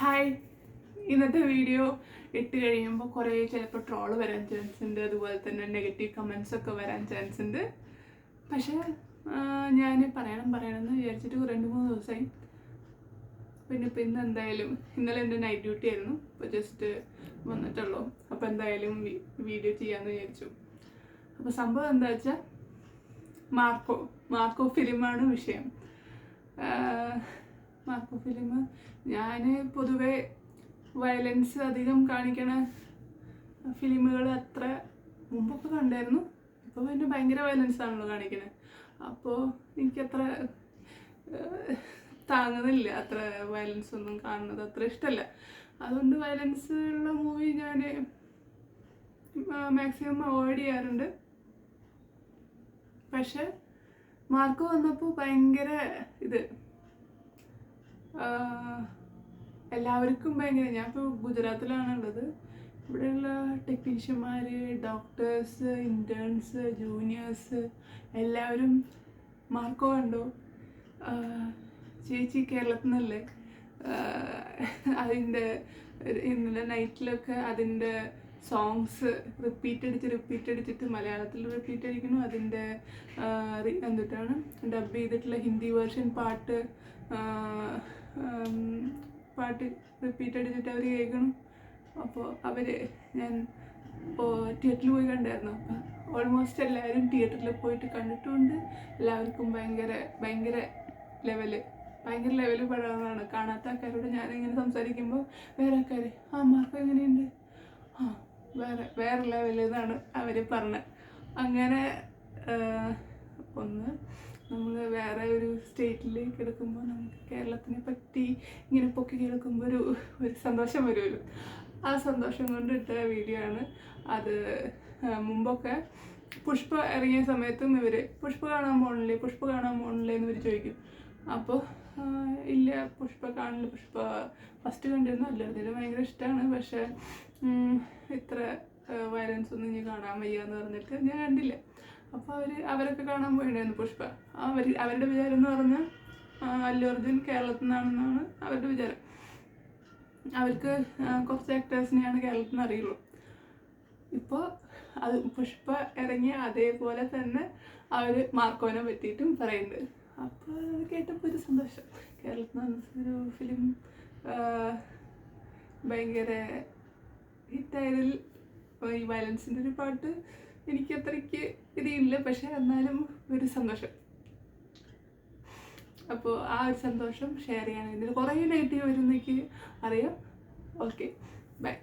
Hi, ഇന്നത്തെ video ഇട്ട് കഴിയുമ്പോൾ കുറേ ചിലപ്പോൾ ട്രോള് വരാൻ ചാൻസ് ഉണ്ട്, അതുപോലെ തന്നെ നെഗറ്റീവ് കമൻസ് ഒക്കെ വരാൻ ചാൻസ് ഉണ്ട്. പക്ഷേ ഞാൻ പറയണമെന്ന് വിചാരിച്ചിട്ട് 2-3 ദിവസമായി. പിന്നെ ഇപ്പം ഇന്ന് എന്തായാലും ഇന്നലെ എൻ്റെ നൈറ്റ് ഡ്യൂട്ടി ആയിരുന്നു, അപ്പോൾ ജസ്റ്റ് വന്നിട്ടുള്ളൂ. അപ്പോൾ എന്തായാലും വീഡിയോ ചെയ്യാമെന്ന് വിചാരിച്ചു. അപ്പോൾ സംഭവം എന്താ വെച്ചാൽ മാർക്കോ ഫിലിമാണ് വിഷയം. മാർക്കോ ഫിലിം ഞാൻ പൊതുവെ വയലൻസ് അധികം കാണിക്കണ ഫിലിമുകൾ അത്ര മുമ്പൊക്കെ കണ്ടായിരുന്നു. ഇപ്പോൾ പിന്നെ ഭയങ്കര വയലൻസ് ആണല്ലോ കാണിക്കണത്. അപ്പോൾ എനിക്കത്ര താങ്ങുന്നില്ല, അത്ര വയലൻസ് ഒന്നും കാണുന്നത് അത്ര ഇഷ്ടമല്ല. അതുകൊണ്ട് വയലൻസ് ഉള്ള മൂവി ഞാൻ മാക്സിമം അവോയ്ഡ് ചെയ്യാറുണ്ട്. പക്ഷെ മാർക്കോ വന്നപ്പോൾ ഭയങ്കര എല്ലാവർക്കും ഭയങ്കര, ഞാൻ ഇപ്പോൾ ഗുജറാത്തിലാണുള്ളത്. ഇവിടെയുള്ള ടെക്നീഷ്യന്മാർ, ഡോക്ടേഴ്സ്, ഇൻറ്റേൺസ്, ജൂനിയേഴ്സ് എല്ലാവരും മാർക്കോ കണ്ടോ, ചേച്ചി കേരളത്തിൽ നിന്നല്ലേ, അതിൻ്റെ ഇന്നലെ നൈറ്റിലൊക്കെ അതിൻ്റെ സോങ്സ് റിപ്പീറ്റ് അടിച്ചിട്ട് മലയാളത്തിൽ റിപ്പീറ്റ് അടിക്കുന്നു. അതിൻ്റെ എന്തിട്ടാണ് ഡബ് ചെയ്തിട്ടുള്ള ഹിന്ദി വേർഷൻ പാട്ട് റിപ്പീറ്റ് അടിച്ചിട്ട് അവർ കേൾക്കണം. അപ്പോൾ ഞാൻ തിയേറ്ററിൽ പോയി കണ്ടായിരുന്നു. അപ്പം ഓൾമോസ്റ്റ് എല്ലാവരും തിയേറ്ററിൽ പോയിട്ട് കണ്ടിട്ടുണ്ട്. എല്ലാവർക്കും ഭയങ്കര ലെവല് പടമാണ്. കാണാത്ത ആൾക്കാരോട് ഞാനിങ്ങനെ സംസാരിക്കുമ്പോൾ വേറെ ആൾക്കാർ മാർക്കോ എങ്ങനെയുണ്ട്, വേറെ ലെവൽ എന്നാണ് അവർ പറഞ്ഞത്. അങ്ങനെ ഒന്ന് നമ്മൾ വേറെ ഒരു സ്റ്റേറ്റിൽ കിടക്കുമ്പോൾ നമുക്ക് കേരളത്തിനെ പറ്റി ഇങ്ങനെ പൊക്കി കേൾക്കുമ്പോൾ ഒരു സന്തോഷം വരുമല്ലോ. ആ സന്തോഷം കൊണ്ട് ഇട്ട വീഡിയോ ആണ് അത്. മുമ്പൊക്കെ പുഷ്പ ഇറങ്ങിയ സമയത്തും ഇവർ പുഷ്പ കാണാൻ പോകണില്ലേ എന്ന് ഇവർ ചോദിക്കും. അപ്പോൾ ഇല്ല, പുഷ്പ കാണില്ല. പുഷ്പ ഫസ്റ്റ് കണ്ടിരുന്നു, അല്ലാതെ ഭയങ്കര ഇഷ്ടമാണ്. പക്ഷേ ഇത്ര വയലൻസ് ഒന്നും ഇനി കാണാൻ വയ്യാന്ന് പറഞ്ഞിട്ട് ഞാൻ കണ്ടില്ല. അപ്പോൾ അവരൊക്കെ കാണാൻ പോയിട്ടുണ്ടായിരുന്നു പുഷ്പ. അവരുടെ വിചാരം എന്ന് പറഞ്ഞാൽ അല്ലു അർജുൻ കേരളത്തിൽ നിന്നാണെന്നാണ് അവരുടെ വിചാരം. അവർക്ക് കുറച്ച് ആക്ടേഴ്സിനെയാണ് കേരളത്തിൽ നിന്ന് അറിയുള്ളൂ. ഇപ്പോൾ അത് പുഷ്പ ഇറങ്ങിയ അതേപോലെ തന്നെ അവർ മാർക്കോനെ പറ്റിയിട്ടും പറയുന്നുണ്ട്. അപ്പോൾ അത് കേട്ടപ്പോൾ ഒരു സന്തോഷം. കേരളത്തിൽ നിന്ന് ഒരു ഫിലിം ഭയങ്കര ഹിറ്റായതിൽ ഈ വയലൻസിൻ്റെ ഒരു പാട്ട് എനിക്ക് അത്രയ്ക്ക് ഇതില്ല, പക്ഷെ എന്നാലും ഒരു സന്തോഷം. അപ്പോൾ ആ ഒരു സന്തോഷം ഷെയർ ചെയ്യാൻ. ഇതിൽ കുറേ നെഗറ്റീവ് വരുന്നെനിക്ക് അറിയാം. Okay, by.